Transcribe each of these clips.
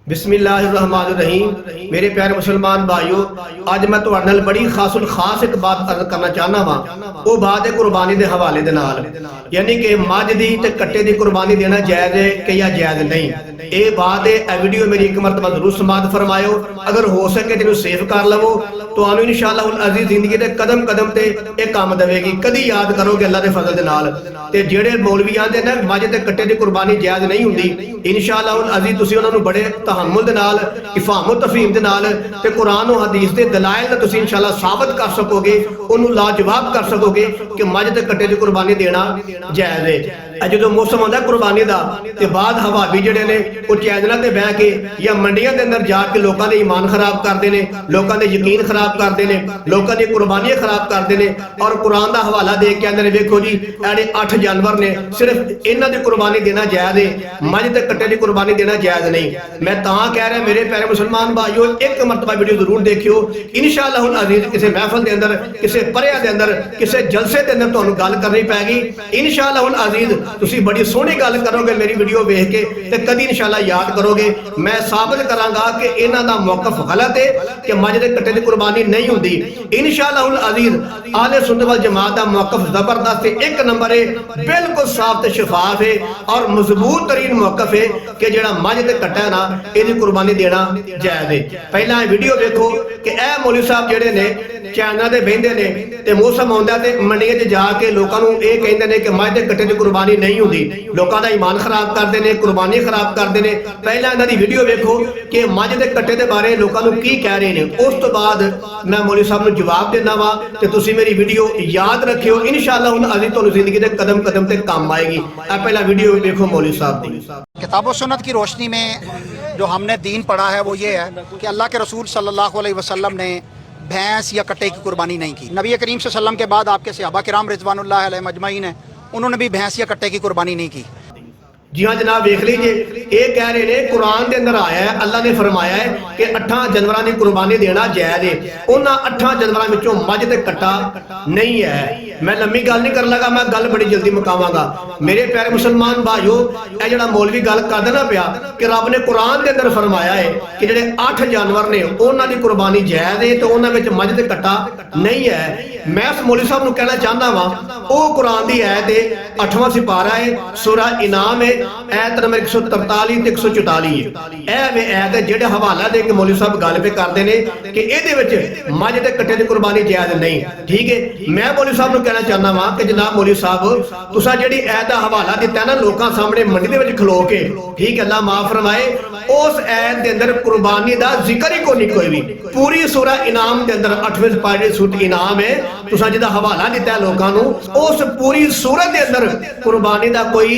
बिस्मिल्लाहिर्रहमानिर्रहीम। मेरे प्यारे मुसलमान भाइयों, अज मैं तुहाडे नाल बड़ी खास एक बात अर्ज करना चाहना वा। वो बात है कुर्बानी के हवाले दे नाल, यानी कि मझ दी ते कट्टे दी कुर्बानी देना जायज़ है कि या जायज़ नहीं। ये बात है, ए वीडियो मेरी एक मरतबा जरूर समाप्त फरमायो। अगर हो सके तो सेव कर लवो, तो इंशाअल्लाह अज़ीज़ जिंदगी के कदम कदम ते एक काम देवेगी। कदी याद करोगे अल्लाह के फजल दे नाल। ते जेड़े मौलवी आंदे ना मझ ते कट्टे दी कुर्बानी जायज़ नहीं हुंदी, इंशाअल्लाह अज़ीज़ तुसीं उन्हां नूं बड़े तहम्मुल दे नाल, इफ़ाम तफहीम दे नाल ते कुरान और हदीस दे दलाइल नाल तुसीं इंशाअल्लाह साबित कर सकोगे, उन्होंने लाजवाब कर सकोगे कि मझ ते कट्टे दी कुर्बानी देना जायज़ है। जो मौसम आता कुर्बानी का, तो बाद हवाबी जिहड़े ने वो चैनलों ते बह के या मंडियां के अंदर जाके लोगों के ईमान खराब करते हैं, लोगों के यकीन खराब करते हैं, लोगों की कुर्बानियां खराब करते हैं और कुरान का हवाला दे के आंदे ने वेखो जी एड़े 8 जानवर ने, सिर्फ इन्हां दी कुर्बानी देना जायज़ है, मझ ते कट्टे की कुर्बानी देना जायज़ नहीं। मैं तां कह रहा मेरे प्यारे मुसलमान भाइयों, एक मरतबा वीडियो जरूर देखियो। इंशाअल्लाह अज़ीज़ किसी महफिल के अंदर, किसी पर्या के अंदर, किसी जलसे के अंदर तुहानूं गल करनी पैगी। इंशाअल्लाह अज़ीज़ तुसीं बड़ी सोहनी गल करोगे मेरी वीडियो वेख के, ते कदी इंशाअल्लाह याद करोगे। मैं साबित करांगा कि इन्हां दा मौकफ गलत है कि मझ दे कट्टे दी कुर्बानी नहीं हुंदी। इंशाअल्लाह अज़ीज़ आले सुन्नत वल जमात दा मौकफ जबरदस्त है, एक नंबर है, बिल्कुल साफ ते शफाफ है और मजबूत तरीन मौकफ है कि जेड़ा मझ ते कट्टा है ना, इहदी कुर्बानी देना जायज़ है। पहला वीडियो देखो कि ए मौलवी साहब जेड़े ने चैनल ते बहिंदे ने ते मौसम आउंदा ते मंडियां च जाके लोकां नूं इह कहिंदे ने कि मझ ते कट्टे दी कुर्बानी नहीं हुंदी, लोगों का ईमान खराब करते हैं, कुर्बानी खराब करते हैं। पहला इन्हां दी वीडियो देखो कि मझ दे कट्टे दे बारे लोगों को की कह रहे हैं, उस तो बाद मैं मौलवी साहब नूं जवाब देना वा ते तुसीं मेरी वीडियो याद रखियो। इंशाअल्लाह अज़ीज़ तुहानूं जिंदगी दे कदम कदम ते काम आएगी। पहला वीडियो देखो मौलवी साहब दी। किताब व सुन्नत की रोशनी में जो हमने दीन पढ़ा है वो ये है कि अल्लाह के रसूल सल्लल्लाहु अलैहि वसल्लम ने भैंस या कट्टे की कुर्बानी नहीं की। नबी करीम सल्लल्लाहु अलैहि वसल्लम के बाद आपके सहाबा किराम रिज़वानुल्लाह अलैहिम अजमईन हैं, उन्होंने भी भैंस या कट्टे की कुर्बानी नहीं की। जी हाँ जनाब, देख लीजिए, ये कह रहे हैं कुरान के अंदर आया है, अल्लाह ने फरमाया है कि 8 जानवरों की कुर्बानी देना जायज़ है। उन्होंने 8 जानवरों विचों मझ ते कट्टा नहीं है। मैं लंबी गल नहीं कर लगा, मैं गल बड़ी जल्दी मुकावांगा। मेरे प्यारे मुसलमान भाइयों, यह जो मौलवी गल कर देना पिया कि रब ने कुरान के अंदर फरमाया है कि जो 8 जानवर ने उन्होंने कुर्बानी जायज़ है, तो उन्होंने मझ ते कट्टा नहीं है। मैं उस मौलवी साहब को कहना चाहता वा, वो कुरान की आयत है, 8वां सिपारा है, सूरा इनाम है, आयत नंबर 143 ते 144 है। वे आयत है जेड़ा हवाला दे के मौलवी साहब गल पे करते हैं कि इहदे विच मझ ते कट्टे दी कुर्बानी जायज़ नहीं। ठीक है, मैं मौलवी साहब को कहना चाहना वा कि जनाब मौलवी साहब तुसां जेड़ी आयत दा हवाला दिता ना लोकां सामने मंडी दे विच खलो के, ठीक है, अल्लाह माफ फरमाए, उस आयत दे अंदर कुर्बानी दा जिक्र ही कोई कोई भी। पूरी सूरा इनाम दे अंदर 8वें सिपारे सूरत इनाम है, तुसां जिहदा हवाला दिता है लोकां नूं, उस पूरी सूरत दे अंदर कुर्बानी दा कोई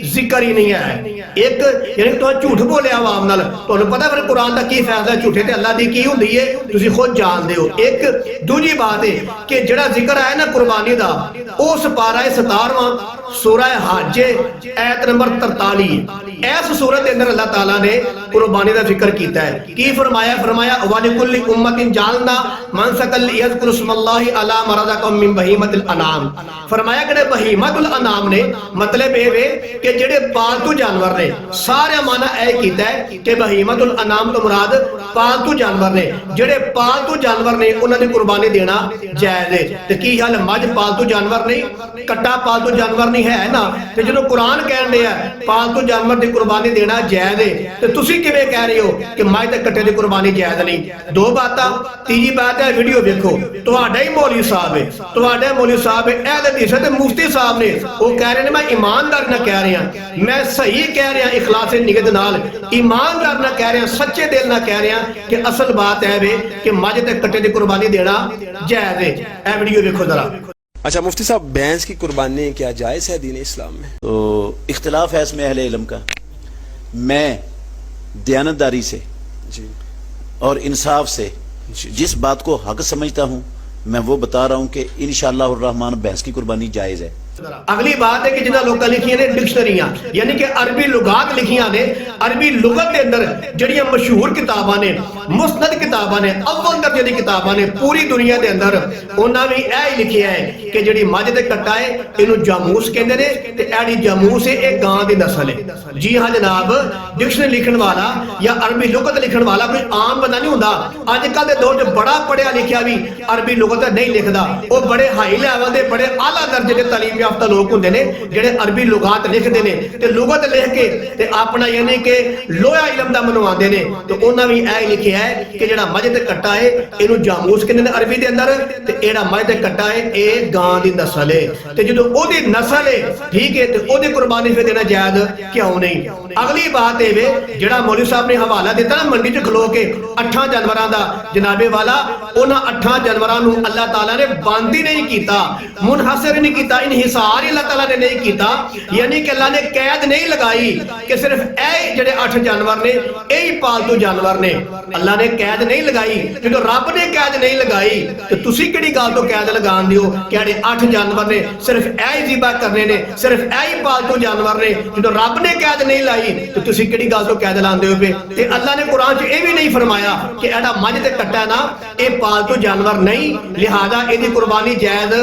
जिक्र ही नहीं है। एक यानी कि तुहां झूठ बोलिया आवाम नाल, तुहानूं पता फिर कुरान दा की फैसला झूठे ते अल्लाह दी की हुंदी है, तुसीं खुद जानदे हो। एक दूजी बात है कि जिहड़ा जिक्र आया ना कुर्बानी दा, उस पारा है 17वां सूरा हज आयत नंबर 43। इस सूरत के अंदर अल्लाह ताला ने कुर्बानी का जिक्र किया है। की फरमाया? फरमाया वलिकुल्लि उम्मतिन जालना मनसकल यज़कुरुस्मल्लाहि अला मा रज़क़हुम मिन बहीमतिल अनाम। फरमाया कि बहीमतुल अनाम ने मतलब ये वे कि जेडे पालतू जानवर ने, सारे माना ऐ कीता है कि बहीमतुल अनाम तो मुराद पालतू जानवर ने, जेडे पालतू जानवर ने उन्हां दी कुर्बानी देना जायज़ है। ते की हाल मझ पालतू जानवर नहीं, कट्टा पालतू जानवर नहीं है ना, ते जो कुरान कह रहे हैं पालतू जानवर की कुर्बानी देना जायज़ है, तो तुसीं किवें कह रहे हो कि मझ ते कट्टे की कुर्बानी जायज़ नहीं? दो बातां। तीजी बात है वीडियो देखो, तुहाडा ही मौलवी साहब है, तुहाडा मौलवी साहब है, अहले हदीस ते मुफ्ती साहब ने वो कह रहे हैं, मैं ईमानदार ना कह रहा, मैं सही कह रहा, इखलास नियत नाल ईमानदार ना कह रहा, सच्चे दिल ना कह रहा कि असल बात है वे कि मझ ते कट्टे की कुर्बानी देना जायज़ है। ए वीडियो देखो जरा। अच्छा मुफ्ती साहब, भैंस की कुर्बानी क्या जायज़ है दीन इस्लाम में? तो इख्तिलाफ है इसमें अहले इल्म का। मैं दयानतदारी से जी और इंसाफ से जिस बात को हक समझता हूँ मैं वो बता रहा हूँ कि इंशाअल्लाह रहमान भैंस की कुर्बानी जायज़ है। अगली बात है कि जिन्हें लोग लिखिया ने डिक्शनरियां यानी कि अरबी लुगात लिखिया ने, ਅਰਬੀ ਲੁਗਤ ਦੇ ਅੰਦਰ ਜਿਹੜੀਆਂ ਮਸ਼ਹੂਰ ਕਿਤਾਬਾਂ ਨੇ, ਮੁਸਨਦ ਕਿਤਾਬਾਂ ਨੇ, ਅਵਲ ਦਰਜੇ ਦੀ ਕਿਤਾਬਾਂ ਨੇ ਪੂਰੀ ਦੁਨੀਆ ਦੇ ਅੰਦਰ, ਉਹਨਾਂ ਵੀ ਇਹ ਹੀ ਲਿਖਿਆ ਹੈ ਕਿ ਜਿਹੜੀ ਮੱਝ ਤੇ ਕੱਟਾ ਹੈ ਇਹਨੂੰ ਜਾਮੂਸ ਕਹਿੰਦੇ ਨੇ ਤੇ ਇਹਦੀ ਜਾਮੂਸ ਹੈ, ਇਹ ਗਾਂ ਦੀ ਨਸਲ ਹੈ। ਜੀ ਹਾਂ ਜਨਾਬ, ਡਿਕਸ਼ਨਰੀ ਲਿਖਣ ਵਾਲਾ ਜਾਂ ਅਰਬੀ ਲੁਗਤ ਲਿਖਣ ਵਾਲਾ ਕੋਈ ਆਮ ਬੰਦਾ ਨਹੀਂ ਹੁੰਦਾ। ਅੱਜ ਕੱਲ ਦੇ ਦੌਰ 'ਚ ਬੜਾ ਪੜਿਆ ਲਿਖਿਆ ਵੀ ਅਰਬੀ ਲੁਗਤ ਨਹੀਂ ਲਿਖਦਾ, ਉਹ ਬੜੇ ਹਾਈ ਲੈਵਲ ਦੇ ਬੜੇ ਆਲਾ ਦਰਜੇ ਦੇ ਤਾਲੀਮ ਯਾਫਤਾ ਲੋਕ ਹੁੰਦੇ ਨੇ ਜਿਹੜੇ ਅਰਬੀ ਲੁਗਾਤ ਲਿਖਦੇ ਨੇ ਤੇ ਲੁਗਤ ਲਿਖ ਕੇ ਤੇ ਆਪਣਾ ਯਾਨੀ ਕਿ ਲੋਹਾ ਇਲਮ ਦਾ ਮਨਵਾਉਂਦੇ ਨੇ। ਤੇ ਉਹਨਾਂ ਵੀ ਇਹ ਲਿਖਿਆ ਹੈ ਕਿ ਜਿਹੜਾ ਮੱਝ ਤੇ ਕੱਟਾ ਹੈ ਇਹਨੂੰ ਜਾਮੂਸ ਕਹਿੰਦੇ ਨੇ ਅਰਬੀ ਦੇ ਅੰਦਰ, ਤੇ ਜਿਹੜਾ ਮੱਝ ਤੇ ਕੱਟਾ ਹੈ ਇਹ ਗਾਂ ਦੀ ਨਸਲ ਹੈ। ਤੇ ਜਦੋਂ ਉਹਦੀ ਨਸਲ ਹੈ, ਠੀਕ ਹੈ, ਤੇ ਉਹਦੀ ਕੁਰਬਾਨੀ ਫਿਰ ਦੇਣਾ ਜਾਇਜ਼ ਕਿਉਂ ਨਹੀਂ। ਅਗਲੀ ਬਾਤ ਇਹ ਵੇ, ਜਿਹੜਾ ਮੌਲਵੀ ਸਾਹਿਬ ਨੇ ਹਵਾਲਾ ਦਿੱਤਾ ਨਾ ਮੰਡੀ 'ਚ ਖਲੋ ਕੇ 8 ਜਾਨਵਰਾਂ ਦਾ, ਜਨਾਬੇ ਵਾਲਾ ਉਹਨਾਂ 8 ਜਾਨਵਰਾਂ ਨੂੰ ਅੱਲਾਹ ਤਾਲਾ ਨੇ ਬੰਦ ਹੀ ਨਹੀਂ ਕੀਤਾ, ਮੁਨਹਸਰ ਨਹੀਂ ਕੀਤਾ, ਇਨਹਿਸਾਰ ਹੀ ਅੱਲਾਹ ਤਾਲਾ ਨੇ ਨਹੀਂ ਕੀਤਾ। ਯਾਨੀ ਕਿ ਅੱਲਾਹ ਨੇ ਕੈਦ ਨਹੀਂ ਲਗਾਈ ਕਿ ਸਿਰਫ ਇਹ ਜਿਹੜੇ 8 ਜਾਨਵਰ ਨੇ ਇਹ ਹੀ ਪਾਲਤੂ ਜਾਨਵਰ ਨੇ, ਅੱਲਾਹ ਨੇ ਕੈਦ ਨਹੀਂ ਲਗਾਈ। ਜਦੋਂ ਰੱਬ ਨੇ ਕੈਦ ਨਹੀਂ ਲਗਾਈ ਤੇ ਤੁਸੀਂ ਕਿਹੜੀ ਗੱਲ ਤੋਂ ਕੈਦ ਲਗਾਉਣ ਦਿਓ ਕਿ ਜਿਹੜੇ 8 ਜਾਨਵਰ ਨੇ ਸਿਰਫ ਇਹ ਹੀ ਜ਼ਿਬਾ ਕਰਨੇ ਨੇ, ਸਿਰਫ ਇਹ ਹੀ ਪਾਲਤੂ ਜਾਨਵਰ ਨੇ। ਜਦੋਂ ਰੱਬ ਨੇ ਕੈਦ ਨਹੀਂ ਲਾਈ ਤੇ ਤੁਸੀਂ ਕਿਹੜੀ ਗੱਲ ਤੋਂ ਕੈਦ ਲਾਉਂਦੇ ਹੋ ਪਏ। ਤੇ ਅੱਲਾਹ ਨੇ ਕੁਰਾਨ 'ਚ ਇਹ ਵੀ ਨਹੀਂ ਫਰਮਾਇਆ ਕਿ ਇਹਦਾ ਮੱਝ ਤੇ ਕੱਟਾ ਨਾ ਇਹ ਪਾਲਤੂ ਜਾਨਵਰ ਨਹੀਂ, ਲਿਹਾਜ਼ਾ ਇਹਦੀ ਕੁਰਬਾਨੀ ਜਾਇਜ਼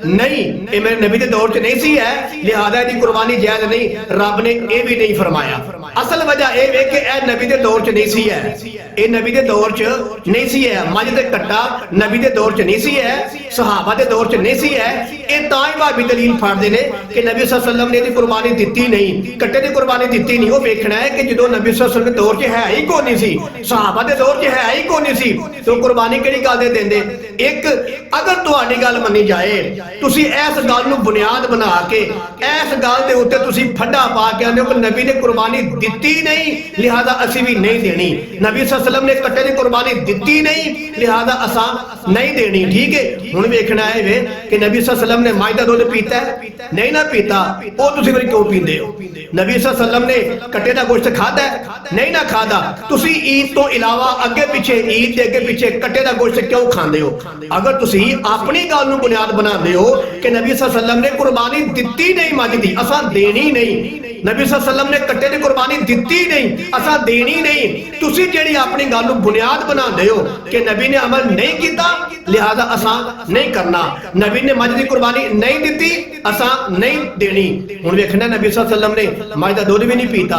ਨਹੀਂ। ਇਹ ਮੇਰੇ ਨਬੀ ਦੇ ਦੌਰ 'ਚ ਨਹੀਂ ਸੀ ਹੈ, ਲਿਹਾਜ਼ਾ ਇਹਦੀ ਕੁਰਬਾਨੀ ਜਾਇਜ਼ ਨਹੀਂ। ਰੱਬ ਨੇ ਇਹ ਵੀ ਨਹੀਂ ਫਰਮਾਇਆ। ਅਸਲ ਵਜ੍ਹਾ ਇਹ ਵੇ ਕਿ ਇਹ ਨਬੀ ਦੇ ਦੌਰ 'ਚ ਨਹੀਂ ਸੀ ਹੈ, ਇਹ ਨਬੀ ਦੇ ਦੌਰ 'ਚ ਨਹੀਂ ਸੀ ਹੈ। ਮੱਝ ਤੇ ਕੱਟਾ ਨਬੀ ਦੇ ਦੌਰ 'ਚ ਨਹੀਂ ਸੀ ਹੈ, ਸਹਾਬਾ ਦੇ ਦੌਰ 'ਚ ਨਹੀਂ ਸੀ ਹੈ। ਇਹ ਤਾਂ ਹੀ ਭਾਬੀ ਦਲੀਲ ਫੜਦੇ ਨੇ ਕਿ ਨਬੀ ਸੱਲੱਲਾਹੁ ਅਲੈहि ਵਸੱਲਮ ਨੇ ਇਹਦੀ ਕੁਰਬਾਨੀ ਦਿੱਤੀ ਨਹੀਂ, ਕੱਟੇ ਦੀ ਕੁਰਬਾਨੀ ਦਿੱਤੀ ਨਹੀਂ। ਉਹ ਵੇਖਣਾ ਹੈ ਕਿ ਜਦੋਂ ਨਬੀ ਸੱਲੱਲਾਹੁ ਅਲੈहि ਵਸੱਲਮ ਦੇ ਦੌਰ 'ਚ ਹੈ ਹੀ ਕੋਈ ਨਹੀਂ ਸੀ, ਸਹਾਬਾ ਦੇ ਦੌਰ 'ਚ ਹੈ ਹੀ ਕੋਈ ਨਹੀਂ ਸੀ, ਤੇ ਉਹ ਕੁਰਬਾਨੀ ਕਿਹੜੀ ਗੱਲ ਦੇ ਦਿੰਦੇ। ਇੱਕ ਅਗਰ ਤੁਹਾਡੀ ਗੱਲ ਮੰਨੀ ਜਾਏ, ਤੁਸੀਂ ਇਸ ਗੱਲ ਨੂੰ ਬੁਨਿਆਦ ਬਣਾ ਕੇ ਇਸ ਗੱਲ ਦੇ ਉੱਤੇ ਤੁਸੀਂ ਫੱਡਾ ਪਾ ਕੇ ਆਉਂਦੇ ਹੋ ਕਿ ਨਬੀ ਨੇ ਕੁਰਬਾਨੀ ਦਿੱਤੀ ਨਹੀਂ, ਲਿਹਾਜ਼ਾ ਅਸੀਂ ਵੀ ਨਹੀਂ ਦੇਣੀ। ਨਬੀ ਸੱਲੱਲਾਹੁ ਅਲੈहि ਵਸੱਲਮ ਨੇ ਕੱਟੇ ਦੀ ਕੁਰਬਾਨੀ ਦਿੱਤੀ ਨਹੀਂ, ਲਿਹਾਜ਼ਾ ਅਸਾਂ ਨਹੀਂ ਦੇਣੀ। ਠੀਕ ਹੈ, ਹੁਣ ਵੇਖਣਾ ਹੈ ਵੇ ਕਿ ਨਬੀ ਸੱਲੱਲਾਹੁ ਅਲੈहि ਵਸੱਲਮ ਨੇ ਮੱਝ ਦਾ ਦੁੱਧ ਪੀਤਾ ਨਹੀਂ ਨਾ ਪੀਤਾ, ਉਹ ਤੁਸੀਂ ਫਿਰ ਕਿਉਂ ਪੀਂਦੇ ਹੋ। ਨਬੀ ਸੱਲੱਲਾਹੁ ਅਲੈहि ਵਸੱਲਮ ਨੇ ਕੱਟੇ ਦਾ ਗੋਸ਼ਤ ਖਾਦਾ ਨਹੀਂ ਨਾ ਖਾਦਾ, ਤੁਸੀਂ ਈਦ ਤੋਂ ਇਲਾਵਾ ਅੱਗੇ ਪਿੱਛੇ, ਈਦ ਦੇ ਅੱਗੇ ਪਿੱਛੇ ਕੱਟੇ ਦਾ ਗੋਸ਼ਤ ਕਿਉਂ ਖਾਂਦੇ ਹੋ। ਅਗਰ ਤੁਸੀਂ ਆਪਣੀ ਗੱਲ ਨੂੰ ਬੁਨਿਆਦ ਬਣਾਉਂਦੇ ਹੋ ਕਿ ਨਬੀ ਸੱਲੱਲਾਹੁ ਅਲੈहि ਵਸੱਲਮ ਨੇ ਕੁਰਬਾਨੀ ਦਿੱਤੀ ਨਹੀਂ ਮੱਝ ਦੀ, ਅਸਾਂ ਦੇਣੀ ਨਹੀਂ, ਨਬੀ ਸੱਲੱਲਾਹੁ ਅਲੈहि ਵਸੱਲਮ ਨੇ ਕੱਟੇ ਦੀ ਕੁਰਬਾਨੀ ਦਿੱਤੀ ਨਹੀਂ, ਅਸਾਂ ਦੇਣੀ ਨਹੀਂ, ਤੁਸੀਂ ਜਿਹੜੀ ਆਪਣੀ ਗੱਲ ਨੂੰ ਬੁਨਿਆਦ ਬਣਾਉਂਦੇ ਹੋ ਕਿ ਨਬੀ ਨੇ ਅਮਲ ਨਹੀਂ ਕੀਤਾ ਲਿਹਾਜ਼ਾ ਅਸਾਂ ਨਹੀਂ ਕਰਨਾ, ਨਬੀ ਨੇ ਮੱਝ ਦੀ ਕੁਰਬਾਨੀ ਨਹੀਂ ਦਿੱਤੀ ਅਸਾਂ ਨਹੀਂ ਦੇਣੀ। ਹੁਣ ਵੇਖਣਾ ਨਬੀ ਸੱਲੱਲਾਹੁ ਅਲੈहि ਵਸੱਲਮ ਨੇ ਮੱਝ ਦਾ ਦੁੱਧ ਵੀ ਨਹੀਂ ਪੀਤਾ,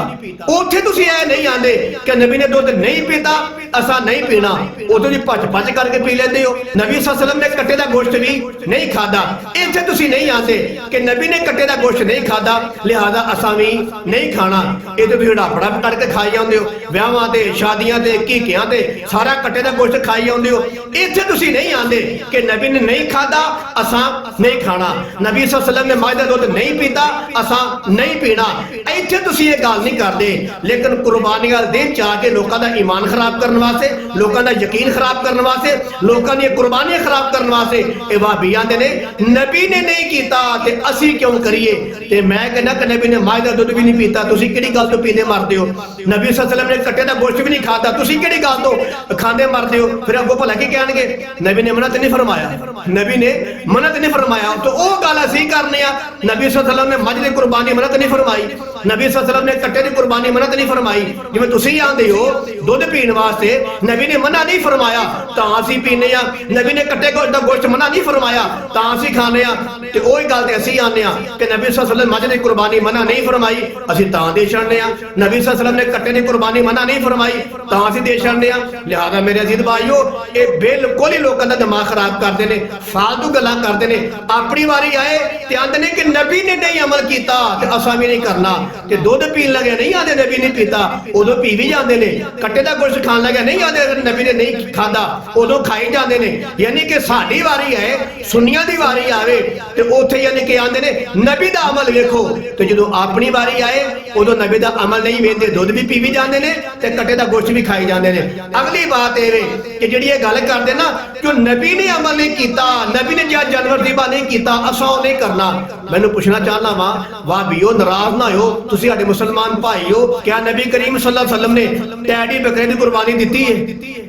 ਉੱਥੇ ਤੁਸੀਂ ਇਹ ਨਹੀਂ ਆਂਦੇ ਕਿ ਨਬੀ ਨੇ ਦੁੱਧ ਨਹੀਂ ਪੀਤਾ ਅਸਾਂ ਨਹੀਂ ਪੀਣਾ, ਉਦੋਂ ਦੀ ਭੱਜ ਕਰਕੇ ਪੀ ਲੈਂਦੇ ਹੋ। ਨਬੀ ਸੱਲੱਲਾਹੁ ਅਲੈहि ਵਸੱਲਮ ਨੇ ਕੱਟੇ ਦਾ ਗੋਸ਼ਤ ਵੀ ਨਹੀਂ ਖਾਦਾ, ਇੱਥੇ ਤੁਸੀਂ ਨਹੀਂ ਆਂਦੇ ਕਿ ਨਬੀ ਨੇ ਕੱਟੇ ਦਾ ਗੋਸ਼ਤ ਨਹੀਂ ਖਾਦਾ ਲਿਹਾਜ਼ਾ ਅਸਾਂ ਵੀ ਨਹੀਂ ਖਾਣਾ। ਇਹ ਤੇ ਤੁਸੀਂ ਢਾਪੜਾ ਕਰਕੇ ਖਾਈ ਜਾਂਦੇ ਹੋ, ਵਿਆਹਾਂ ਤੇ ਸ਼ਾਦੀਆਂ ਤੇ ਕੀਕਿਆਂ ਤੇ ਸਾਰਾ ਕੱਟੇ ਦਾ ਗੋਸ਼ਤ ਖਾਈ ਜਾਂਦੇ ਹੋ। ਇੱਥੇ ਤੁਸੀਂ ਨਹੀਂ ਆਂਦੇ ਕਿ ਨਬੀ ਨੇ ਨਹੀਂ ਖਾਦਾ ਅਸਾਂ ਨਹੀਂ ਖਾਣਾ, ਨਬੀ ਸੱਲੱਲਾਹੁ ਅਲੈहि ਵਸੱਲਮ ਨੇ ਮੱਝ ਦਾ ਦੁੱਧ ਨਹੀਂ ਪੀਤਾ ਅਸਾਂ ਨਹੀਂ ਪੀਣਾ। ਇੱਥੇ ਤੁਸੀਂ ਇਹ ਗੱਲ ਨਹੀਂ ਕਰਦੇ, ਲੇਕਿਨ ਕੁਰਬਾਨੀਆਂ ਦੇ ਚਾਹ ਕੇ ਲੋਕਾਂ ਦਾ ਈਮਾਨ ਖਰਾਬ ਕਰਨ ਵਾਸਤੇ, ਲੋਕਾਂ ਦਾ ਯਕੀਨ ਖਰਾਬ ਕਰਨ ਵਾਸਤੇ, ਲੋਕਾਂ ਦੀਆਂ ਕੁਰਬਾਨੀਆਂ ਖਰਾਬ ਕਰਨ ਵਾਸਤੇ ਇਹ ਵਾਹਬੀ ਆਂਦੇ ਨੇ ਨਬੀ ਨੇ ਨਹੀਂ ਕੀਤਾ ਤੇ ਅਸੀਂ ਕਿਉਂ ਕਰੀਏ। ਤੇ ਮੈਂ ਕਹਿੰਦਾ ਕਿ ਨਬੀ ਨੇ ਮੱਝ ਦਾ ਦੁੱਧ ਵੀ ਨਹੀਂ ਪੀਤਾ, ਤੁਸੀਂ ਕਿਹੜੀ ਗੱਲ ਤੋਂ ਪੀਂਦੇ ਮਰਦੇ ਹੋ। ਨਬੀ ਸੱਲੱਲਾਹੁ ਅਲੈहि ਵਸੱਲਮ ਨੇ ਕੱਟੇ ਦਾ ਗੋਸ਼ਤ ਵੀ ਨਹੀਂ ਖਾਦਾ, ਤੁਸੀਂ ਕਿਹੜੀ ਗੱਲ ਤੋਂ ਖਾਂਦੇ ਮਰਦੇ ਹੋ। ਫਿਰ ਅੱਗੋਂ ਭਲਾ ਕੀ ਕਹਿਣਗੇ, ਨਬੀ ਨੇ ਮਨਾ ਤੇ ਨਹੀਂ ਫਰਮਾਇਆ, ਨਬੀ ਨੇ ਮਨਾ ਤੇ ਨਹੀਂ ਫਰਮਾਇਆ। ਤੇ ਉਹ ਗੱਲ ਅਸੀਂ ਕਰਨੇ ਆ, ਨਬੀ ਸੱਲੱਲਾਹੁ ਅਲੈहि ਵਸੱਲਮ ਨੇ ਮੱਝ ਦੀ ਕੁਰਬਾਨੀ ਮਨਾ ਤੇ ਨਹੀਂ ਫਰਮਾਈ, ਨਬੀ ਸੱਲੱਲਾਹੁ ਅਲੈहि ਵਸੱਲਮ ਨੇ ਕੱਟੇ ਦੀ ਕੁਰਬਾਨੀ ਮਨਾ ਤੇ ਨਹੀਂ ਫਰਮਾਈ। ਜਿਵੇਂ ਤੁਸੀਂ ਆਂਦੇ ਹੋ ਦੁੱਧ ਪੀਣ ਵਾਸਤੇ ਨਬੀ ਨੇ ਮਨਾ ਨਹੀਂ ਫਰਮਾਇਆ ਤਾਂ ਅਸੀਂ ਪੀਨੇ ਆ, ਨਬੀ ਨੇ ਕੱਟੇ ਦਾ ਗੋਸ਼ਤ ਮਨਾ ਨਹੀਂ ਫਰਮਾਇਆ ਤਾਂ ਅਸੀਂ ਖਾਣੇ ਆ। ਤੇ ਉਹੀ ਗੱਲ ਤੇ ਅਸੀਂ ਆਨੇ ਆ ਕਿ ਨਬੀ ਸੱਲੱਲਾਹੁ ਅਲੈहि ਵਸੱਲਮ ਮੱਝ ਦੀ ਕੁਰਬਾਨੀ ਮਨਾ ਨਹੀਂ ਫਰਮਾਈ ਅਸੀਂ ਤਾਂ ਦੇ ਛੱਡਨੇ ਆ, ਨਬੀ ਸੱਲੱਲਾਹੁ ਅਲੈहि ਵਸੱਲਮ ਨੇ ਕੱਟੇ ਦੀ ਕੁਰਬਾਨੀ ਮਨਾ ਨਹੀਂ ਫਰਮਾਈ ਤਾਂ ਅਸੀਂ ਦੇ ਛੱਡਨੇ ਆ। ਲਿਹਾਜ਼ਾ ਮੇਰੇ ਅਜ਼ੀਜ਼ ਭਾਈਓ, ਇਹ ਬਿਲਕੁਲ ਹੀ ਲੋਕਾਂ ਦਾ ਦਿਮਾਗ ਖਰਾਬ ਕਰਦੇ ਨੇ, ਫਾਲਤੂ ਗੱਲਾਂ ਕਰਦੇ ਨੇ। ਆਪਣੀ ਵਾਰੀ ਆਏ ਤੇ ਆਂਦੇ ਨੇ ਕਿ ਨਬੀ ਨੇ ਨਹੀਂ ਅਮਲ ਕੀਤਾ ਤੇ ਅਸਾਂ ਵੀ ਨਹੀਂ ਕਰਨਾ। ਤੇ ਦੁੱਧ ਪੀਣ ਲੱਗੇ ਨਹੀਂ ਆਂਦੇ ਨਬੀ ਨੇ ਪੀਤਾ, ਉਦੋਂ ਪੀ ਵੀ ਜਾਂਦੇ ਨੇ। ਕੱਟੇ ਦਾ ਗੋਸ਼ਤ ਖਾਣ ਲੱਗੇ ਨਹੀਂ ਆਂਦੇ ਨਬੀ ਨੇ ਨਹੀਂ ਖਾਦਾ, ਉਦੋਂ ਖਾਈ ਜਾਂਦੇ ਨੇ। ਯਾਨੀ ਕਿ ਸਾਡੀ ਵਾਰੀ ਆਏ, ਸੁन्नियां ਦੀ ਵਾਰੀ ਆਵੇ ਤੇ ਉੱਥੇ ਯਾਨੀ ਕਿ ਆਂਦੇ ਨੇ ਨਬੀ ਦਾ ਅਮਲ ਵੇਖੋ। ਤੇ ਜਦੋਂ ਆਪਣੀ ਵਾਰੀ ਆਏ ਉਦੋਂ ਨਬੀ ਦਾ ਅਮਲ ਨਹੀਂ ਵੇਖਦੇ, ਦੁੱਧ ਵੀ ਪੀ ਵੀ ਜਾਂਦੇ ਨੇ ਤੇ ਕੱਟੇ ਦਾ ਗੋਸ਼ਤ ਵੀ ਖਾਈ ਜਾਂਦੇ ਨੇ। ਅਗਲੀ ਬਾਤ ਇਹ ਵੇ ਕਿ ਜਿਹੜੀ ਇਹ ਗੱਲ ਕਰਦੇ ਨਾ ਕਿ ਨਬੀ ਨੇ ਅਮਲ ਨਹੀਂ ਕੀਤਾ, ਨਬੀ ਨੇ ਜਿਹੜਾ ਜਾਨਵਰ ਜ਼ਿਬਾ ਨਹੀਂ ਕੀਤਾ ਅਸਾਂ ਉਹ ਨਹੀਂ ਕਰਨਾ। ਮੈਨੂੰ ਪੁੱਛਣਾ ਚਾਹਨਾ ਵਾਂ ਵਾਹਬੀਓ, ਨਾਰਾਜ਼ ਨਾ ਹੋ, ਤੁਸੀਂ ਸਾਡੇ ਮੁਸਲਮਾਨ ਭਾਈ ਹੋ, ਕਿਆ ਨਬੀ ਕਰੀਮ ਸੱਲੱਲਾਹੁ ਅਲੈहि ਵਸੱਲਮ ਨੇ ਟੈਡੀ ਬੱਕਰੇ ਦੀ ਕੁਰਬਾਨੀ ਦਿੱਤੀ ਹੈ?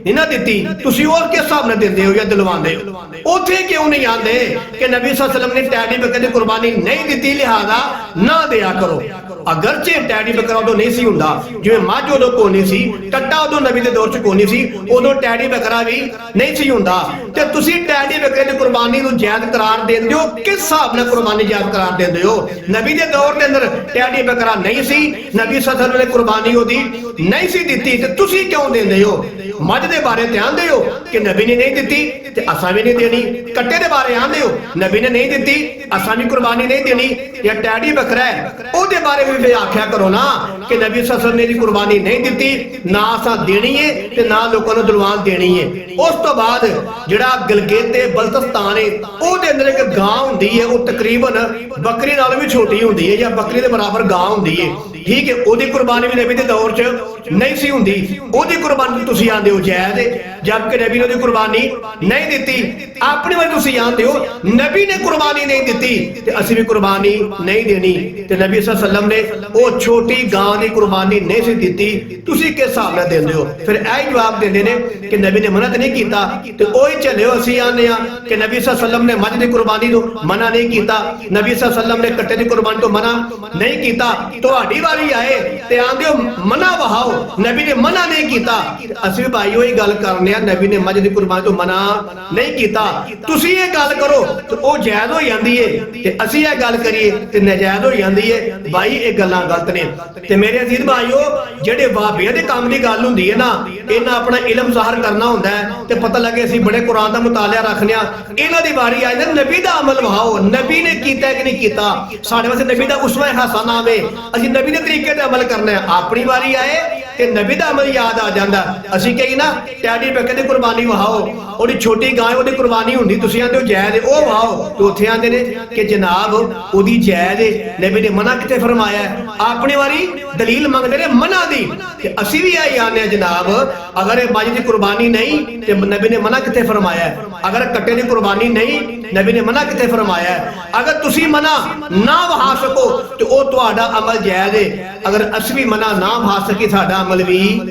ਨਹੀਂ ਨਾ ਦਿੱਤੀ, ਤੁਸੀਂ ਉਹ ਕਿਸ ਹਿਸਾਬ ਨਾਲ ਦਿੰਦੇ ਹੋ ਜਾਂ ਦਿਲਵਾਉਂਦੇ ਹੋ? ਉੱਥੇ ਕਿਉਂ ਨਹੀਂ ਆਂਦੇ ਕਿ ਨਬੀ ਸੱਲੱਲਾਹੁ ਅਲੈहि ਵਸੱਲਮ ਨੇ ਟੈਡੀ ਬੱਕਰੇ ਦੀ ਕੁਰਬਾਨੀ ਨਹੀਂ ਦਿੱਤੀ, ਲਿਹਾਜ਼ਾ ਨਾ ਦਿਆ ਕਰੋ। ਅਗਰਚੇ ਟੈਡੀ ਬੱਕਰਾ ਉਦੋਂ ਨਹੀਂ ਸੀ ਹੁੰਦਾ, ਜਿਵੇਂ ਮੱਝ ਉਦੋਂ ਕੋਨੀ ਸੀ, ਕੱਟਾ ਉਦੋਂ ਨਬੀ ਦੇ ਦੌਰ 'ਚ ਕੋਨੀ ਸੀ, ਉਦੋਂ ਟੈਡੀ ਬੱਕਰਾ ਵੀ ਨਹੀਂ ਸੀ ਹੁੰਦਾ, ਤੇ ਤੁਸੀਂ ਟੈਡੀ ਬੱਕਰੇ ਦੀ ਕੁਰਬਾਨੀ ਨੂੰ ਜਾਇਜ਼ ਕਰਾਰ ਦਿੰਦੇ ਹੋ। ਕਿਸ ਹਿਸਾਬ ਨਾਲ ਕੁਰਬਾਨੀ ਜਾਇਜ਼ ਕਰਾਰ ਦਿੰਦੇ ਹੋ? ਨਬੀ ਦੇ ਦੌਰ ਦੇ ਅੰਦਰ ਟੈਡੀ ਬੱਕਰਾ ਨਹੀਂ ਸੀ, ਨਬੀ ਸੱਲੱਲਾਹੁ ਅਲੈहि ਵਸੱਲਮ ਨੇ ਕੁਰਬਾਨੀ ਉਹਦੀ ਨਹੀਂ ਸੀ ਦਿੱਤੀ, ਤੇ ਤੁਸੀਂ ਕਿਉਂ ਦਿੰਦੇ ਹੋ? ਮੱਝ ਦੇ ਬਾਰੇ ਧਿਆਨ ਦਿਓ ਕਿ ਨਬੀ ਨੇ ਨਹੀਂ ਦਿੱਤੀ ਤੇ ਅਸਾਂ ਵੀ ਨਹੀਂ ਦੇਣੀ। ਕੱਟੇ ਦੇ ਬਾਰੇ ਆਂਦੇ ਹੋ, ਨਬੀ ਨੇ ਨਹੀਂ ਦਿੱਤੀ, ਅਸਾਂ ਵੀ ਕੁਰਬਾਨੀ ਨਹੀਂ ਦੇਣੀ। ਜਾਂ ਟੈਡੀ ਬੱਕਰਾ ਹੈ, ਉਹਦੇ ਬਾਰੇ ਵੀ ਆਖਿਆ ਕਰੋ ਨਾ ਕਿ ਨਬੀ ਸੱਲੱਲਾਹੁ ਅਲੈहि ਵਸੱਲਮ ਨੇ ਦੀ ਕੁਰਬਾਨੀ ਨਹੀਂ ਦਿੱਤੀ, ਨਾ ਅਸਾਂ ਦੇਣੀ ਹੈ ਤੇ ਨਾ ਲੋਕਾਂ ਨੂੰ ਦਿਲਵਾਨ ਦੇਣੀ ਹੈ। ਉਸ ਤੋਂ ਬਾਅਦ ਜਿਹੜਾ ਗਲਗਿਤ ਬਲਤਿਸਤਾਨ ਹੈ, ਉਹਦੇ ਅੰਦਰ ਇੱਕ ਗਾਂ ਹੁੰਦੀ ਹੈ, ਉਹ ਤਕਰੀਬਨ ਬੱਕਰੀ ਨਾਲ ਵੀ ਛੋਟੀ ਹੁੰਦੀ ਹੈ ਜਾਂ ਬੱਕਰੀ ਦੇ ਬਰਾਬਰ ਗਾਂ ਹੁੰਦੀ ਹੈ, ਠੀਕ ਹੈ। ਉਹਦੀ ਕੁਰਬਾਨੀ ਵੀ ਨਬੀ ਦੇ ਦੌਰ 'ਚ ਨਹੀਂ ਸੀ ਹੁੰਦੀ, ਉਹਦੀ ਕੁਰਬਾਨੀ ਤੁਸੀਂ ਆਂਦੇ ਹੋ ਜਾਇਜ਼ ਹੈ, ਜਦਕਿ ਨਬੀ ਨੇ ਉਹਦੀ ਕੁਰਬਾਨੀ ਨਹੀਂ ਦਿੱਤੀ। ਆਪਣੇ ਵੱਲ ਤੁਸੀਂ ਆਂਦੇ ਹੋ ਨਬੀ ਨੇ ਕੁਰਬਾਨੀ ਨਹੀਂ ਦਿੱਤੀ ਤੇ ਅਸੀਂ ਵੀ ਕੁਰਬਾਨੀ ਨਹੀਂ ਦੇਣੀ, ਤੇ ਨਬੀ ਸੱਲੱਲਾਹੁ ਅਲੈहि ਵਸੱਲਮ ਨੇ ਉਹ ਛੋਟੀ ਗਾਂ ਦੀ ਕੁਰਬਾਨੀ ਨਹੀਂ ਸੀ ਦਿੱਤੀ, ਤੁਸੀਂ ਕਿਸ ਹਿਸਾਬ ਨਾਲ ਦਿੰਦੇ ਹੋ? ਫਿਰ ਇਹ ਜਵਾਬ ਦਿੰਦੇ ਨੇ ਕਿ ਨਬੀ ਨੇ ਮਨਾ ਨਹੀਂ ਕੀਤਾ, ਤੇ ਉਹੀ ਚੱਲਿਓ ਅਸੀਂ ਆਂਦੇ ਆ ਕਿ ਨਬੀ ਸੱਲੱਲਾਹੁ ਅਲੈहि ਵਸੱਲਮ ਨੇ ਮੱਝ ਦੀ ਕੁਰਬਾਨੀ ਤੋਂ ਮਨਾ ਨਹੀਂ ਕੀਤਾ, ਨਬੀ ਸੱਲੱਲਾਹੁ ਅਲੈहि ਵਸੱਲਮ ਨੇ ਕੱਟੇ ਦੀ ਕੁਰਬਾਨੀ ਤੋਂ ਮਨਾ ਨਹੀਂ ਕੀਤਾ। ਤੁਹਾਡੀ ਵਾਰੀ ਆਏ ਤੇ ਆਂਦੇ ਹੋ ਮਨਾ ਵਹਾਓ, ਨਬੀ ਨੇ ਮਨਾ ਨਹੀਂ ਕੀਤਾ। ਅਸੀਂ ਵੀ ਭਾਈ ਉਹੀ ਗੱਲ ਕਰਨੇ ਆ, ਨਬੀ ਨੇ ਮੱਝ ਦੀ ਕੁਰਬਾਨੀ ਤੋਂ ਮਨਾ ਨਹੀਂ ਕੀਤਾ। ਤੁਸੀਂ ਇਹ ਗੱਲ ਕਰੋ ਤੇ ਉਹ ਜਾਇਜ਼ ਹੋ ਜਾਂਦੀ ਏ, ਤੇ ਅਸੀਂ ਇਹ ਗੱਲ ਕਰੀਏ ਤੇ ਨਾਜਾਇਜ਼ ਹੋ ਜਾਂਦੀ ਏ। ਭਾਈ ਇਹ ਗੱਲਾਂ ਗਲਤ ਨੇ। ਤੇ ਮੇਰੇ ਅਜ਼ੀਜ਼ ਭਾਈਓ, ਜਿਹੜੇ ਵਾਹਬੀਆਂ ਦੇ ਕੰਮ ਦੀ ਗੱਲ ਹੁੰਦੀ ਹੈ ਨਾ, ਇਹਨਾਂ ਆਪਣਾ ਇਲਮ ਜ਼ਾਹਰ ਕਰਨਾ ਹੁੰਦਾ ਹੈ ਤੇ ਪਤਾ ਲੱਗੇ ਅਸੀਂ ਬੜੇ ਕੁਰਾਨ ਦਾ ਮੁਤਾਲਿਆ ਰੱਖਦੇ ਆ, ਇਹਨਾਂ ਦੀ ਵਾਰੀ ਆ ਜਾਂਦੀ ਨਬੀ ਦਾ ਅਮਲ ਵਹਾਓ, ਨਬੀ ਨੇ ਕੀਤਾ ਕਿ ਨਹੀਂ ਕੀਤਾ। ਸਾਡੇ ਵਾਸਤੇ ਨਬੀ ਦਾ ਉਸਵਾ ਹਸਨਾ ਆਵੇ, ਅਸੀਂ ਨਬੀ ਦੇ ਤਰੀਕੇ ਤੇ ਅਮਲ ਕਰਨਾ ਹੈ। ਆਪਣੀ ਵਾਰੀ ਆਏ ਕਿ ਨਬੀ ਦਾ ਅਮਲ ਯਾਦ ਆ ਜਾਂਦਾ, ਅਸੀਂ ਕਹੀ ਨਾ ਟੈਡੀ ਬੱਕਰੇ ਦੀ ਕੁਰਬਾਨੀ ਵਹਾਓ, ਉਹਦੀ ਛੋਟੀ ਗਾਂ ਉਹਦੀ ਕੁਰਬਾਨੀ ਹੁੰਦੀ, ਤੁਸੀਂ ਆਂਦੇ ਹੋ ਜਾਇਜ਼ ਹੈ, ਉਹ ਵਹਾਓ। ਤੇ ਉੱਥੇ ਆਂਦੇ ਨੇ ਕਿ ਜਨਾਬ ਉਹਦੀ ਜਾਇਜ਼ ਹੈ, ਨਬੀ ਨੇ ਮਨਾ ਕਿੱਥੇ ਫਰਮਾਇਆ? ਆਪਣੀ ਵਾਰੀ ਦਲੀਲ ਮੰਗਦੇ ਨੇ ਮਨਾ ਦੀ, ਤੇ ਅਸੀਂ ਵੀ ਇਹ ਆਨੇ ਜਨਾਬ ਅਗਰ ਇਹ ਮੱਝ ਦੀ ਕੁਰਬਾਨੀ ਨਹੀਂ ਤੇ ਨਬੀ ਨੇ ਮਨਾ ਕਿੱਥੇ ਫਰਮਾਇਆ? ਅਗਰ ਕੱਟੇ ਦੀ ਕੁਰਬਾਨੀ ਨਹੀਂ, ਨਬੀ ਨੇ ਮਨਾ ਕਿੱਥੇ ਫਰਮਾਇਆ? ਅਗਰ ਤੁਸੀਂ ਮਨਾ ਨਾ ਵਹਾ ਸਕੋ ਤੇ ਉਹ ਤੁਹਾਡਾ ਅਮਲ ਜਾਇਜ਼ ਹੈ, ਅਗਰ ਅਸੀਂ ਵੀ ਮਨਾ ਨਾ ਵਹਾ ਸਕੀ ਸਾਡਾ ਅਮਲ ਵੀ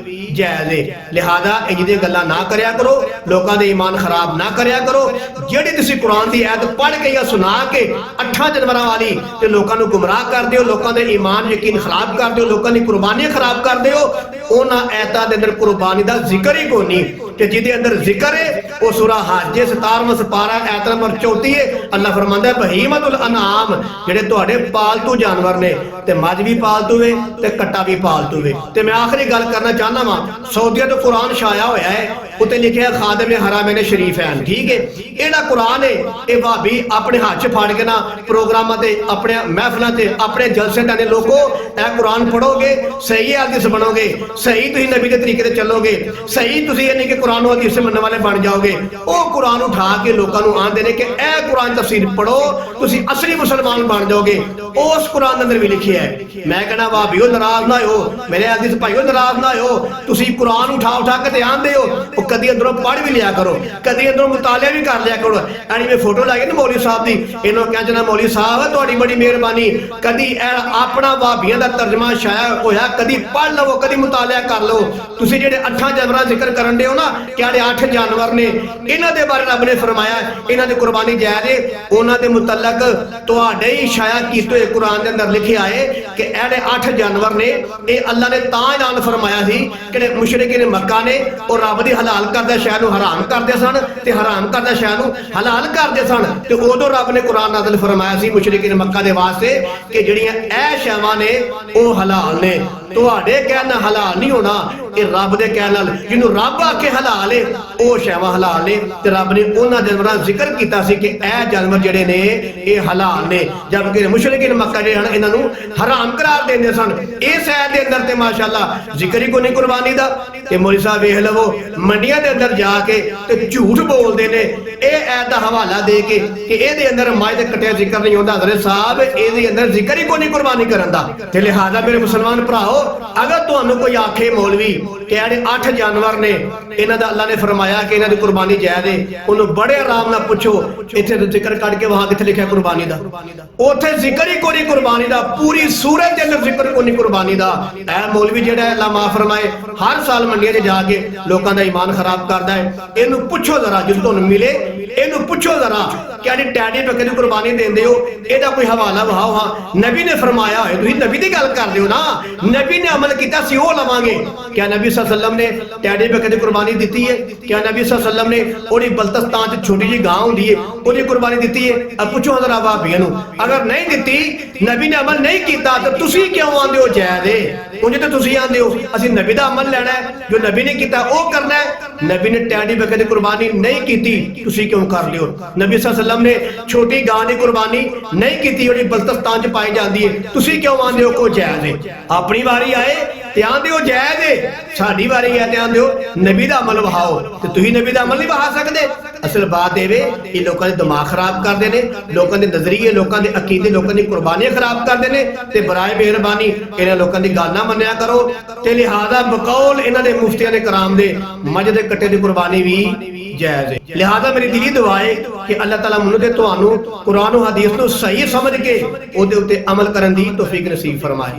ਜਾਇਜ਼ ਹੈ। ਲਿਹਾਜ਼ਾ ਇਹ ਜਿਹੀ ਗੱਲਾਂ ਨਾ ਕਰਿਆ ਕਰੋ, ਲੋਕਾਂ ਦੇ ਈਮਾਨ ਖਰਾਬ ਨਾ ਕਰਿਆ ਕਰੋ। ਜਿਹੜੀ ਤੁਸੀਂ ਕੁਰਾਨ ਦੀ ਆਇਤ ਪੜ੍ਹ ਕੇ ਜਾਂ ਸੁਣਾ ਕੇ 8 ਜਾਨਵਰਾਂ ਵਾਲੀ ਤੇ ਲੋਕਾਂ ਨੂੰ ਗੁੰਮਰਾਹ ਕਰਦੇ ਹੋ, ਲੋਕਾਂ ਦੇ ਈਮਾਨ ਯਕੀਨ ਖਰਾਬ ਕਰਦੇ ਹੋ, ਲੋਕਾਂ ਦੀ ਕੁਰਬਾਨੀਆਂ ਖਰਾਬ ਕਰਦੇ ਹੋ, ਉਹਨਾਂ ਆਇਤਾਂ ਦੇ ਅੰਦਰ ਕੁਰਬਾਨੀ ਦਾ ਜ਼ਿਕਰ ਹੀ ਕੋਈ ਨਹੀਂ। ਤੇ ਜਿਹਦੇ ਅੰਦਰ ਜ਼ਿਕਰ ਹੈ ਉਹ ਸੂਰਾ ਹਜ 17ਵਾਂ ਸਪਾਰਾ ਆਇਤ ਨੰਬਰ 34 ਹੈ। ਅੱਲਾਹ ਫਰਮਾਂਦਾ ਹੈ ਬਹੀਮਤੁਲ ਅਨਾਮ, ਜਿਹੜੇ ਤੁਹਾਡੇ ਪਾਲਤੂ ਜਾਨਵਰ ਨੇ, ਤੇ ਮੱਝ ਵੀ ਪਾਲਤੂ ਹੈ ਤੇ ਕੱਟਾ ਵੀ ਪਾਲਤੂ ਹੈ। ਤੇ ਮੈਂ ਆਖਰੀ ਗੱਲ ਕਰਨਾ ਚਾਹੁੰਦਾ ਵਾਂ, ਸਾਊਦੀਆ ਤੋਂ ਕੁਰਾਨ ਛਾਇਆ ਹੋਇਆ ਹੈ, ਉੱਤੇ ਲਿਖਿਆ ਖਾਦਮ ਹਰਾਮੈਨ ਸ਼ਰੀਫੈਨ, ਠੀਕ ਹੈ। ਇਹਦਾ ਕੁਰਾਨ ਹੈ, ਇਹ ਵਾਹਬੀ ਆਪਣੇ ਹੱਥ 'ਚ ਫੜ ਕੇ ਨਾ ਪ੍ਰੋਗਰਾਮਾਂ ਤੇ, ਆਪਣੇ ਮਹਿਫਲਾਂ ਤੇ, ਆਪਣੇ ਜਲਸੇ ਤੇ ਲੋਕੋ ਇਹ ਕੁਰਾਨ ਪੜੋਗੇ, ਸਹੀ ਹਦੀਸ ਬਣੋਗੇ, ਸਹੀ ਤੁਸੀਂ ਨਬੀ ਦੇ ਤਰੀਕੇ ਤੇ ਚੱਲੋਗੇ, ਸਹੀ ਤੁਸੀਂ ਇਹ ਨਹੀਂ ਕਿ ਕੁਰਾਨ ਨੂੰ ਹਦੀਸ ਮੰਨਣ ਵਾਲੇ ਬਣ ਜਾਓਗੇ। ਉਹ ਕੁਰਾਨ ਉਠਾ ਕੇ ਲੋਕਾਂ ਨੂੰ ਆਂਦੇ ਨੇ ਕਿ ਇਹ ਕੁਰਾਨ ਤਫਸੀਰ ਪੜੋ, ਤੁਸੀਂ ਅਸਲੀ ਮੁਸਲਮਾਨ ਬਣ ਜਾਓਗੇ। ਉਸ ਕੁਰਾਨ ਦੇ ਅੰਦਰ ਵੀ ਲਿਖਿਆ ਹੈ। ਮੈਂ ਕਹਿੰਦਾ ਵਾਹਬੀਓ ਨਾਰਾਜ਼ ਨਾ ਹੋ, ਮੇਰੇ ਹਦੀਸ ਭਾਈਓ ਨਾਰਾਜ਼ ਨਾ ਹੋ, ਤੁਸੀਂ ਕੁਰਾਨ ਉਠਾ ਕੇ ਤੇ ਆਂਦੇ ਹੋ, ਉਹ ਕਦੀ ਅੰਦਰੋਂ ਪੜ੍ਹ ਵੀ ਲਿਆ ਕਰੋ, ਕਦੀ ਅੰਦਰੋਂ ਮੁਤਾਲਿਆ ਵੀ ਕਰ ਲਿਆ ਕਰੋ। ਐਨੀ ਮੈਂ ਫੋਟੋ ਲਾਈ ਨਾ ਮੌਲਵੀ ਸਾਹਿਬ ਦੀ, ਇਹਨੂੰ ਕਹਿੰਦਾ ਮੌਲਵੀ ਸਾਹਿਬ ਤੁਹਾਡੀ ਬੜੀ ਮਿਹਰਬਾਨੀ, ਕਦੀ ਆਪਣਾ ਵਾਹਬੀਆਂ ਦਾ ਤਰਜਮਾ ਛਾਇਆ ਹੋਇਆ ਕਦੀ ਪੜ੍ਹ ਲਵੋ, ਕਦੀ ਮੁਤਾਲਿਆ ਕਰ ਲਓ। ਤੁਸੀਂ ਜਿਹੜੇ 8 ਜਾਨਵਰਾਂ ਜ਼ਿਕਰ ਕਰਨ ਦੇ ਹੋ ਨਾ, ਕਿਹੜੇ 8 ਜਾਨਵਰ ਨੇ, ਇਹਨਾਂ ਦੇ ਬਾਰੇ ਰੱਬ ਨੇ ਫਰਮਾਇਆ ਇਹਨਾਂ ਦੀ ਕੁਰਬਾਨੀ ਜਾਇਜ਼ ਹੈ। ਉਹਨਾਂ ਦੇ ਮੁਤਲਕ ਤੁਹਾਡੇ ਹੀ ਛਾਇਆ ਕੀਤੇ ਹੋਏ ਕੁਰਾਨ ਦੇ ਅੰਦਰ ਲਿਖਿਆ ਹੈ ਕਿ ਇਹਦੇ 8 ਜਾਨਵਰ ਨੇ, ਇਹ ਅੱਲਾਹ ਨੇ ਤਾਂ ਐਲਾਨ ਫਰਮਾਇਆ ਸੀ ਕਿ ਮੁਸ਼ਰਿਕੀਨ ਮੱਕਾ ਨੇ ਉਹ ਰੱਬ ਦੀ ਹਲਾਲ ਕਰਦਾ ਸ਼ੈ ਨੂੰ ਹਰਾਮ ਕਰਦੇ ਸਨ ਤੇ ਹਰਾਮ ਕਰਦਾ ਸ਼ੈ ਨੂੰ ਹਲਾਲ ਕਰਦੇ ਸਨ, ਤੇ ਉਦੋਂ ਰੱਬ ਨੇ ਕੁਰਾਨ ਨਾਜ਼ਿਲ ਫਰਮਾਇਆ ਸੀ ਮੁਸ਼ਰਿਕੀਨ ਮੱਕਾ ਦੇ ਵਾਸਤੇ ਕਿ ਜਿਹੜੀਆਂ ਇਹ ਸ਼ੈਵਾਂ ਨੇ ਉਹ ਹਲਾਲ ਨੇ। ਤੁਹਾਡੇ ਕਹਿਣ ਨਾਲ ਹਲਾਲ ਨਹੀਂ ਹੋਣਾ, ਇਹ ਰੱਬ ਦੇ ਕਹਿਣ ਨਾਲ, ਜਿਹਨੂੰ ਰੱਬ ਆਖੇ ਹਲਾਲ ਹੈ ਉਹ ਸ਼ੈਵਾਂ ਹਲਾਲ ਨੇ। ਤੇ ਰੱਬ ਨੇ ਉਹਨਾਂ ਜਾਨਵਰਾਂ ਦਾ ਜ਼ਿਕਰ ਕੀਤਾ ਸੀ ਕਿ ਇਹ ਜਾਨਵਰ ਜਿਹੜੇ ਨੇ ਇਹ ਹਲਾਲ ਨੇ, ਜਦਕਿ ਮੁਸ਼ਰਿਕੀਨ ਮੱਕਾ ਜਿਹੜੇ ਹਨ ਇਹਨਾਂ ਨੂੰ ਹਰਾਮ ਕਰਾਰ ਦਿੰਦੇ ਸਨ। ਇਸ ਆਇਤ ਦੇ ਅੰਦਰ ਤੇ ਮਾਸ਼ਾਅੱਲਾ ਜ਼ਿਕਰ ਹੀ ਕੋਈ ਨਹੀਂ ਕੁਰਬਾਨੀ ਦਾ। ਤੇ ਮੌਲਵੀ ਸਾਹਿਬ ਵੇਖ ਲਵੋ ਮੰਡੀਆਂ ਦੇ ਅੰਦਰ ਜਾ ਕੇ ਤੇ ਝੂਠ ਬੋਲਦੇ ਨੇ ਇਹ ਆਇਤ ਦਾ ਹਵਾਲਾ ਦੇ ਕੇ ਕਿ ਇਹਦੇ ਅੰਦਰ ਮੱਝ ਦੇ ਕੱਟਿਆ ਜ਼ਿਕਰ ਨਹੀਂ ਹੁੰਦਾ। ਹਜ਼ਰਤ ਸਾਹਿਬ ਇਹਦੇ ਅੰਦਰ ਜ਼ਿਕਰ ਹੀ ਕੋਈ ਨਹੀਂ ਕੁਰਬਾਨੀ ਕਰਨ ਦਾ। ਤੇ ਲਿਹਾਜ਼ਾ ਮੇਰੇ ਮੁਸਲਮਾਨ ਭਰਾਓ, ਅਗਰ ਤੁਹਾਨੂੰ ਕੋਈ ਆਖੇ ਮੌਲਵੀ ਕਿ ਜਿਹੜੇ 8 ਜਾਨਵਰ ਨੇ ਇਹਨਾਂ ਦਾ ਅੱਲਾਹ ਨੇ ਫਰਮਾਇਆ ਕਿ ਇਹਨਾਂ ਦੀ ਕੁਰਬਾਨੀ ਜਾਇਜ਼ ਹੈ, ਉਹਨੂੰ ਬੜੇ ਆਰਾਮ ਨਾਲ ਪੁੱਛੋ ਇੱਥੇ ਤੋਂ ਜ਼ਿਕਰ ਕੱਢ ਕੇ ਵਹਾਂ ਕਿੱਥੇ ਲਿਖਿਆ ਕੁਰਬਾਨੀ ਦਾ? ਉੱਥੇ ਜ਼ਿਕਰ ਹੀ ਕੋਈ ਨਹੀਂ ਕੁਰਬਾਨੀ ਦਾ, ਪੂਰੀ ਸੂਰਤ ਦੇ ਅੰਦਰ ਜ਼ਿਕਰ ਕੋਈ ਨਹੀਂ ਕੁਰਬਾਨੀ ਦਾ। ਇਹ ਮੌਲਵੀ ਜਿਹੜਾ ਅੱਲਾਹ ਮਾਫ ਫਰਮਾਏ ਹਰ ਸਾਲ ਖਾਨਿਆਂ 'ਚ ਜਾ ਕੇ ਲੋਕਾਂ ਦਾ ਈਮਾਨ ਖਰਾਬ ਕਰਦਾ ਹੈ। ਇਹਨੂੰ ਪੁੱਛੋ ਜ਼ਰਾ, ਜਦੋਂ ਤੁਹਾਨੂੰ ਮਿਲੇ ਇਹਨੂੰ ਪੁੱਛੋ ਜ਼ਰਾ ਕਿ ਆੜੀ ਟੈਡੀ ਬੱਕੇ ਦੀ ਕੁਰਬਾਨੀ ਦਿੰਦੇ ਹੋ, ਇਹਦਾ ਕੋਈ ਹਵਾਲਾ ਵਹਾਓ। ਹਾਂ, ਨਬੀ ਨੇ ਫਰਮਾਇਆ ਹੋਏ, ਤੁਸੀਂ ਨਬੀ ਦੀ ਗੱਲ ਕਰਦੇ ਹੋ ਨਾ, ਨਬੀ ਨੇ ਅਮਲ ਕੀਤਾ ਸੀ ਉਹ ਲਵਾਂਗੇ। ਕਿਆ ਨਬੀ ਸੱਲੱਲਾਹੁ अलैहि वसल्लम ਨੇ ਟੈਡੀ ਬੱਕੇ ਦੀ ਕੁਰਬਾਨੀ ਦਿੱਤੀ ਹੈ? ਕਿਆ ਨਬੀ ਸੱਲੱਲਾਹੁ अलैहि वसल्लम ਨੇ ਉਹਦੀ ਬਲਤਸਤਾਨ 'ਚ ਛੋਟੀ ਜਿਹੀ ਗਾਂ ਹੁੰਦੀ ਹੈ ਉਹਦੀ ਕੁਰਬਾਨੀ ਦਿੱਤੀ ਹੈ? ਪੁੱਛੋ ਜ਼ਰਾ ਭਾਬੀਆਂ ਨੂੰ, ਅਗਰ ਨਹੀਂ ਦਿੱਤੀ, ਨਬੀ ਨੇ ਅਮਲ ਨਹੀਂ ਕੀਤਾ, ਤਾਂ ਤੁਸੀਂ ਕਿਉਂ ਆਂਦੇ ਹੋ ਜਾਇਜ਼ ਹੈ? ਉਂਝ ਤਾਂ ਤੁਸੀਂ ਆਂਦੇ ਹੋ ਅਸੀਂ ਨਬੀ ਦਾ ਅਮਲ ਲੈਣਾ ਹੈ, ਜੋ ਨਬੀ ਨੇ ਕੀਤਾ ਉਹ ਕਰਨਾ ਹੈ। ਨਬੀ ਨੇ ਟੈਡੀ ਬੱਕੇ ਦੀ ਕੁਰਬਾਨੀ ਨਹੀਂ ਕੀਤੀ, ਤੁਸੀਂ ਕਿਉਂ ਕਰਦੇ ਹੋ? ਨਬੀ ਸੱਲੱਲਾਹੁ अलैहि वसल्लम ਨੇ ਛੋਟੀ ਗਾਂ ਦੀ ਕੁਰਬਾਨੀ ਨਹੀਂ ਕੀਤੀ, ਉਹਦੀ ਬਲਤਸਤਾਨ 'ਚ ਪਾਈ ਜਾਂਦੀ ਹੈ, ਤੁਸੀਂ ਕਿਉਂ ਆਂਦੇ ਹੋ ਕੋ ਜਾਇਜ਼ ਹੈ? ਆਪਣੀ ਵਾਰੀ ਆਏ ਤੇ ਆਂਦੇ ਹੋ ਜਾਇਜ਼ ਹੈ, ਸਾਡੀ ਵਾਰੀ ਹੈ ਤੇ ਆਂਦੇ ਹੋ ਨਬੀ ਦਾ ਅਮਲ ਵਹਾਓ, ਤੇ ਤੁਸੀਂ ਨਬੀ ਦਾ ਅਮਲ ਨਹੀਂ ਵਹਾ ਸਕਦੇ। ਅਸਲ ਬਾਤ ਇਹ ਵੇ, ਇਹ ਲੋਕਾਂ ਦੇ ਦਿਮਾਗ ਖਰਾਬ ਕਰਦੇ ਨੇ, ਲੋਕਾਂ ਦੇ ਨਜ਼ਰੀਏ, ਲੋਕਾਂ ਦੇ ਅਕੀਦੇ, ਲੋਕਾਂ ਦੀ ਕੁਰਬਾਨੀਆਂ ਖਰਾਬ ਕਰਦੇ ਨੇ। ਤੇ ਬਰਾਏ ਮਿਹਰਬਾਨੀ ਇਹਨਾਂ ਲੋਕਾਂ ਦੀ ਗੱਲ ਨਾ ਮੰਨਿਆ ਕਰੋ। ਤੇ ਲਿਹਾਜ਼ਾ ਬਕੌਲ ਇਹਨਾਂ ਦੇ ਮੁਫਤੀਆਂ ਨੇ ਕਰਾਮ ਦੇ ਮੱਝ ਦੇ ਕੱਟੇ ਦੀ ਕੁਰਬਾਨੀ ਵੀ ਜਾਇਜ਼ ਹੈ। ਲਿਹਾਜ਼ਾ ਮੇਰੀ ਦਿਲੀ ਦੁਆ ਹੈ ਕਿ ਅੱਲਾਹ ਤਾਲਾ ਮੈਨੂੰ ਤੇ ਤੁਹਾਨੂੰ ਕੁਰਾਨ और हदीस ਨੂੰ ਸਹੀ ਸਮਝ ਕੇ ਉਹਦੇ ਉੱਤੇ ਅਮਲ ਕਰਨ ਦੀ ਤੌਫੀਕ ਨਸੀਬ ਫਰਮਾਏ।